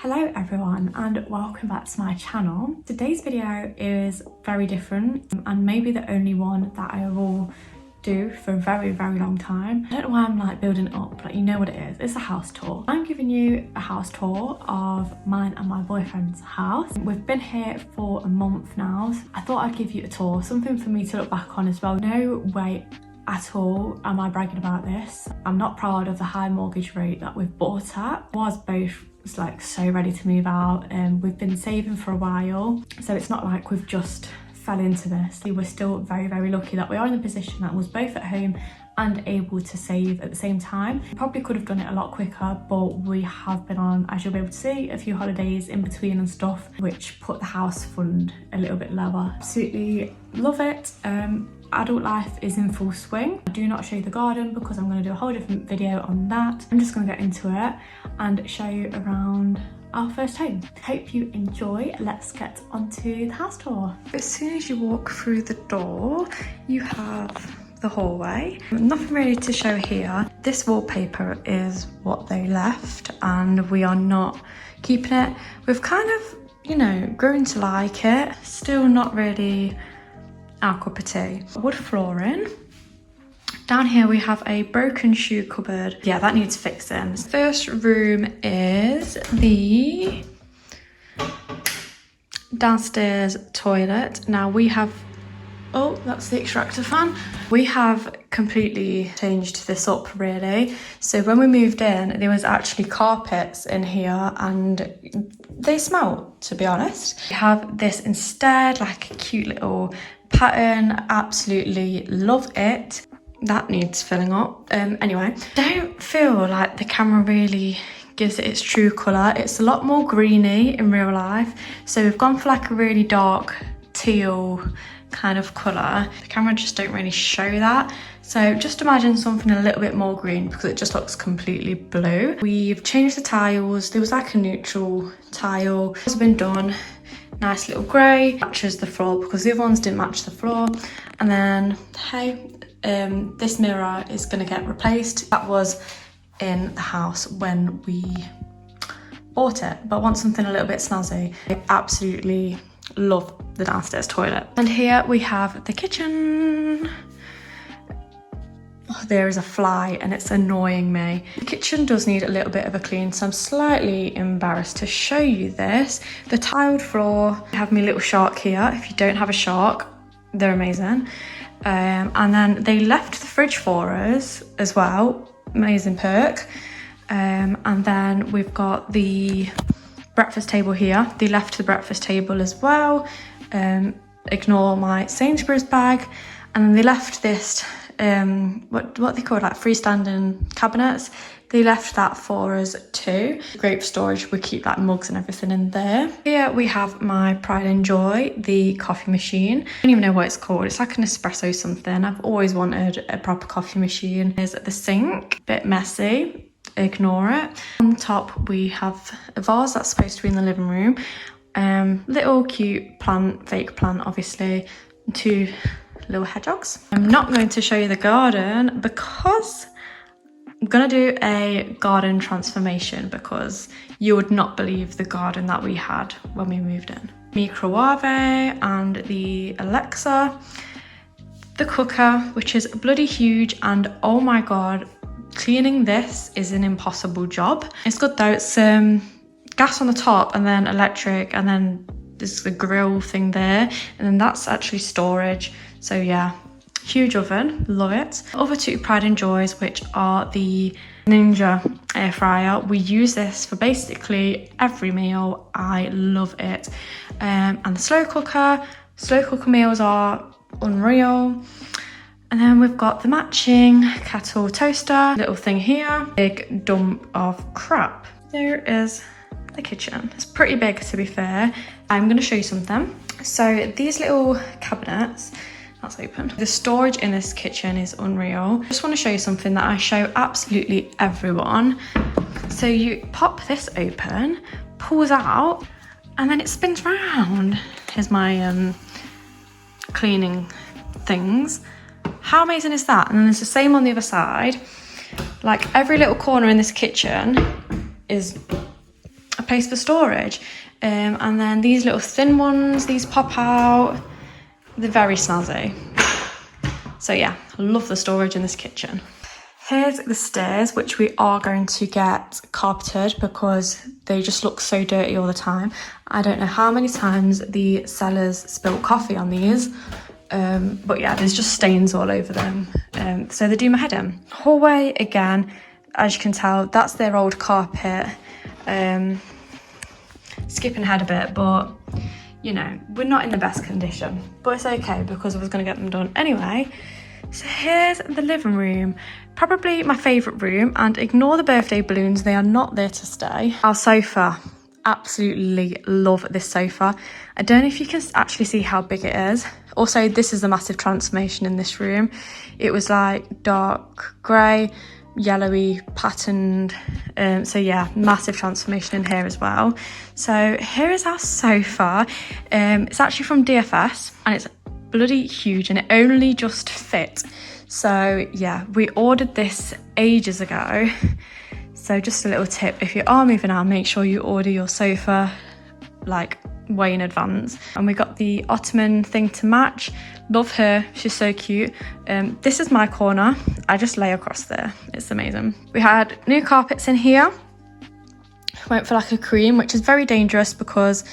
Hello everyone and welcome back to my channel. Today's video is very different and maybe the only one that I will do for a very long time. I don't know why I'm like building it up, but you know what it is. It's a house tour. I'm giving you a house tour of mine and my boyfriend's house. We've been here for a month now. I thought I'd give you a tour, something for me to look back on as well. No way at all am I bragging about this. I'm not proud of the high mortgage rate that we've bought at. Was both like so ready to move out and we've been saving for a while, so it's not like we've just fell into this. We're still very lucky that we are in the position that was both at home and able to save at the same time. Probably could have done it a lot quicker, but we have been on, as you'll be able to see, a few holidays in between and stuff, which put the house fund a little bit lower. Absolutely love it. Adult life is in full swing. I do not show you the garden because I'm going to do a whole different video on that. I'm just going to get into it and show you around our first home. Hope you enjoy. Let's get onto the house tour. As soon as you walk through the door, you have the hallway. Nothing really to show here. This wallpaper is what they left and we are not keeping it. We've kind of, you know, grown to like it. Still not really our cup of tea. Wood flooring. Down here we have a broken shoe cupboard. Yeah, that needs fixing. First room is the downstairs toilet. Now we have, oh, that's the extractor fan. We have completely changed this up really. So when we moved in, there was actually carpets in here and they smell, to be honest. We have this instead, like a cute little pattern. Absolutely love it. That needs filling up. Anyway, don't feel like the camera really gives it its true colour. It's a lot more greeny in real life. So we've gone for like a really dark teal kind of colour. The camera just don't really show that. So just imagine something a little bit more green because it just looks completely blue. We've changed the tiles. There was like a neutral tile. It's been done. Nice little grey, matches the floor because the other ones didn't match the floor. And then, hey, this mirror is gonna get replaced. That was in the house when we bought it, but I want something a little bit snazzy. I absolutely love the downstairs toilet. And here we have the kitchen. Oh, there is a fly and it's annoying me. The kitchen does need a little bit of a clean, so I'm slightly embarrassed to show you this. The tiled floor, I have my little shark here. If you don't have a shark, they're amazing. And then they left the fridge for us as well. Amazing perk. And then we've got the breakfast table here. They left the breakfast table as well. Ignore my Sainsbury's bag. And then they left this what they call like freestanding cabinets. They left that for us too. Great for storage. We keep like mugs and everything in there. Here we have my pride and joy, the coffee machine. I don't even know what it's called. It's like an espresso something. I've always wanted a proper coffee machine. There's the sink, bit messy, ignore it. On top we have a vase that's supposed to be in the living room. Little cute plant, fake plant obviously, two little hedgehogs. I'm not going to show you the garden because I'm gonna do a garden transformation because you would not believe the garden that we had when we moved in. Microwave and the Alexa, the cooker, which is bloody huge, and oh my god, cleaning this is an impossible job. It's good though. It's gas on the top and then electric, and then there's the grill thing there, and then that's actually storage. So yeah, huge oven, love it. Other two pride and joys, which are the Ninja air fryer. We use this for basically every meal. I love it. And the slow cooker meals are unreal. And then we've got the matching kettle toaster, little thing here, big dump of crap. There is the kitchen. It's pretty big to be fair. I'm going to show you something. So these little cabinets, that's open. The storage in this kitchen is unreal. I just want to show you something that I show absolutely everyone. So you pop this open, pulls out, and then it spins round. Here's my cleaning things. How amazing is that? And then there's the same on the other side. Like every little corner in this kitchen is place for storage. And then these little thin ones, these pop out. They're very snazzy. So yeah, I love the storage in this kitchen. Here's the stairs, which we are going to get carpeted because they just look so dirty all the time. I don't know how many times the sellers spilt coffee on these, but yeah, there's just stains all over them. So they do my head in. Hallway, again, as you can tell, that's their old carpet. Skipping ahead a bit, but you know, we're not in the best condition, but it's okay because I was going to get them done anyway. So here's the living room, probably my favourite room, and ignore the birthday balloons, they are not there to stay. Our sofa, absolutely love this sofa. I don't know if you can actually see how big it is. Also, this is a massive transformation in this room. It was like dark grey, yellowy patterned, so yeah, massive transformation in here as well. So here is our sofa. It's actually from DFS and it's bloody huge and it only just fit. So yeah, we ordered this ages ago. So just a little tip, if you are moving out, make sure you order your sofa like way in advance. And we got the ottoman thing to match. Love her, she's so cute. This is my corner. I just lay across there, it's amazing. We had new carpets in here. Went for like a cream, which is very dangerous because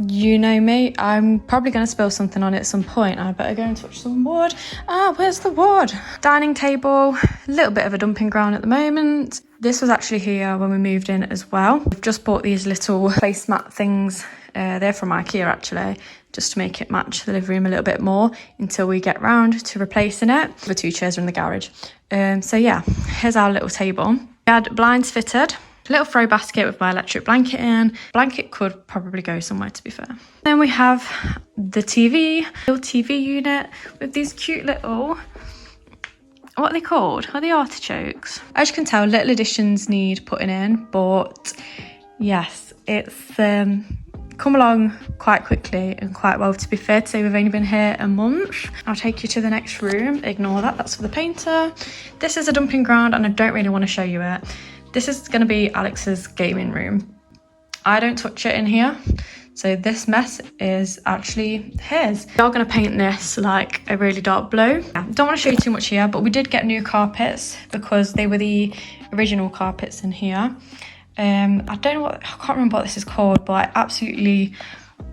you know me, I'm probably going to spill something on it at some point. I better go and touch some wood. Ah, where's the wood? Dining table, a little bit of a dumping ground at the moment. This was actually here when we moved in as well. We've just bought these little placemat things. They're from IKEA actually, just to make it match the living room a little bit more until we get round to replacing it. The 2 chairs are in the garage. So yeah, here's our little table. We had blinds fitted. Little throw basket with my electric blanket in. Blanket could probably go somewhere, to be fair. Then we have the little TV unit with these cute little, what are they called? Are they artichokes? As you can tell, little additions need putting in, but yes, it's come along quite quickly and quite well, to be fair. Today we've only been here a month. I'll take you to the next room. Ignore that, that's for the painter. This is a dumping ground and I don't really want to show you it. This is going to be Alex's gaming room. I don't touch it in here, so this mess is actually his. We are going to paint this like a really dark blue. Don't want to show you too much here, but we did get new carpets because they were the original carpets in here. I don't know I can't remember what this is called, but I absolutely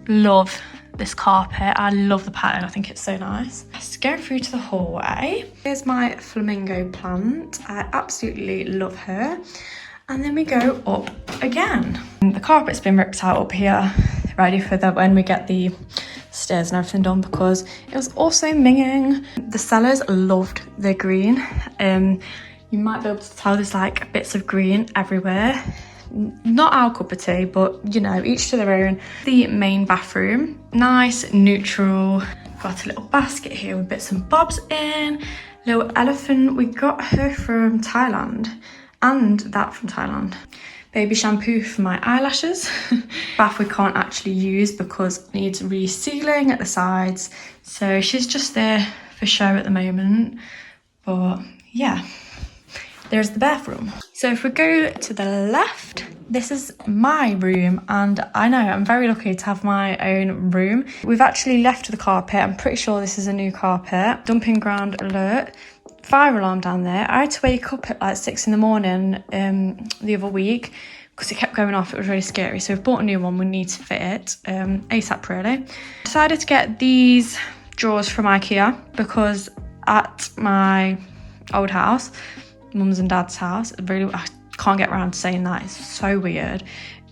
love this carpet. I love the pattern, I think it's so nice. Let's go through to the hallway. Here's my flamingo plant. I absolutely love her. And then we go up again. The carpet's been ripped out up here, ready for when we get the stairs and everything done, because it was also minging. The sellers loved the green. You might be able to tell there's like bits of green everywhere. Not our cup of tea, but you know, each to their own. The main bathroom, nice, neutral. Got a little basket here with bits and bobs in. Little elephant, we got her from Thailand, and that from Thailand. Baby shampoo for my eyelashes. Bath we can't actually use because it needs resealing at the sides. So she's just there for show at the moment. But yeah, there's the bathroom. So if we go to the left, this is my room, and I know I'm very lucky to have my own room. We've actually left the carpet. I'm pretty sure this is a new carpet. Dumping ground alert. Fire alarm down there. I had to wake up at like 6 in the morning the other week because it kept going off. It was really scary. So we've bought a new one. We need to fit it ASAP really. Decided to get these drawers from IKEA because at my old house, mum's and dad's house, I can't get around to saying that, it's so weird.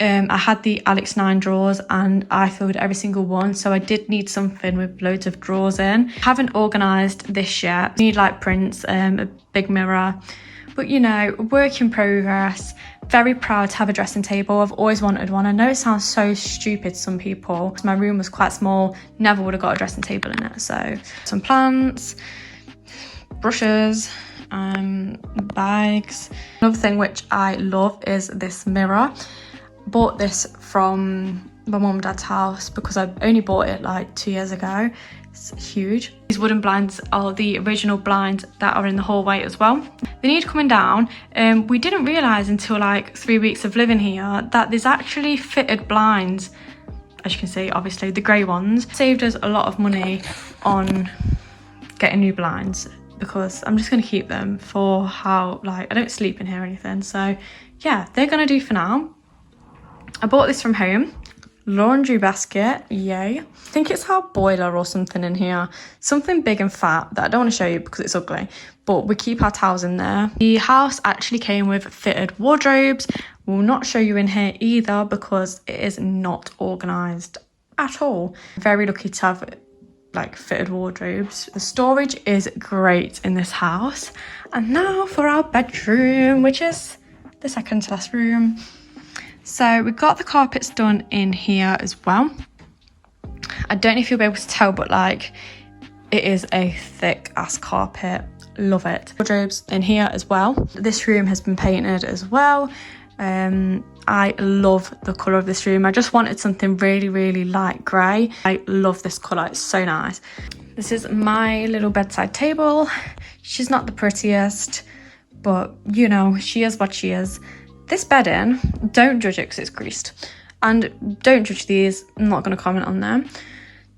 I had the Alex 9 drawers and I filled every single one, so I did need something with loads of drawers in. Haven't organised this yet. Need like prints, a big mirror, but you know, work in progress. Very proud to have a dressing table. I've always wanted one. I know it sounds so stupid to some people. My room was quite small, never would have got a dressing table in it. So some plants, brushes, bags. Another thing which I love is this mirror. bought this from my mum and dad's house because I only bought it like 2 years ago. It's huge. These wooden blinds are the original blinds that are in the hallway as well. They need coming down. We didn't realise until like 3 weeks of living here that there's actually fitted blinds. As you can see, obviously the grey ones. Saved us a lot of money on getting new blinds because I'm just going to keep them for how, like, I don't sleep in here or anything. So yeah, they're going to do for now. I bought this from home. Laundry basket, yay. I think it's our boiler or something in here. Something big and fat that I don't want to show you because it's ugly, but we keep our towels in there. The house actually came with fitted wardrobes. We'll not show you in here either because it is not organised at all. Very lucky to have like fitted wardrobes. The storage is great in this house. And now for our bedroom, which is the second to last room. So we got the carpets done in here as well. I don't know if you'll be able to tell, but like it is a thick ass carpet. Love it. Wardrobes in here as well. This room has been painted as well. I love the colour of this room. I just wanted something really, really light grey. I love this colour, it's so nice. This is my little bedside table. She's not the prettiest, but you know, she is what she is. This bedding, don't judge it because it's creased. And don't judge these, I'm not going to comment on them.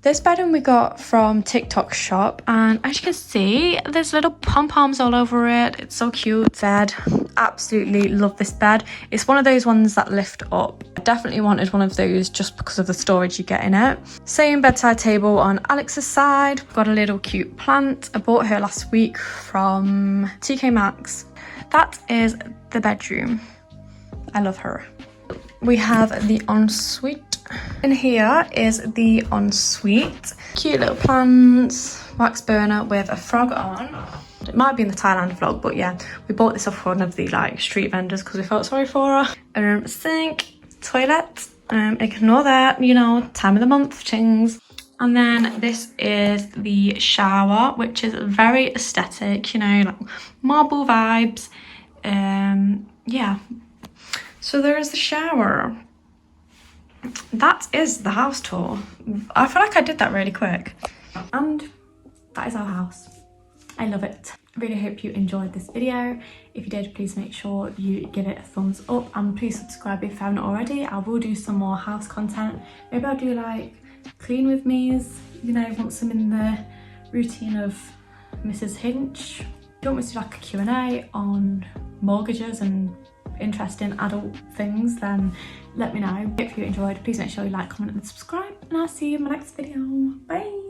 This bedding we got from TikTok shop, and as you can see, there's little pom-poms all over it. It's so cute. Bed, absolutely love this bed. It's one of those ones that lift up. I definitely wanted one of those just because of the storage you get in it. Same bedside table on Alex's side. Got a little cute plant. I bought her last week from TK Maxx. That is the bedroom. I love her. We have the ensuite. In here is the ensuite. Cute little plants, wax burner with a frog on. It might be in the Thailand vlog, but yeah, we bought this off one of the like street vendors because we felt sorry for her. Sink, toilet, ignore that, you know, time of the month things. And then this is the shower, which is very aesthetic, you know, like marble vibes. Yeah. So there is the shower. That is the house tour. I feel like I did that really quick. And that is our house. I love it. I really hope you enjoyed this video. If you did, please make sure you give it a thumbs up and please subscribe if you haven't already. I will do some more house content. Maybe I'll do like clean with me's, you know, once I'm in the routine of Mrs. Hinch. If you want me to do like a Q&A on mortgages and interesting adult things, then let me know. If you enjoyed, please make sure you like, comment and subscribe, and I'll see you in my next video. Bye.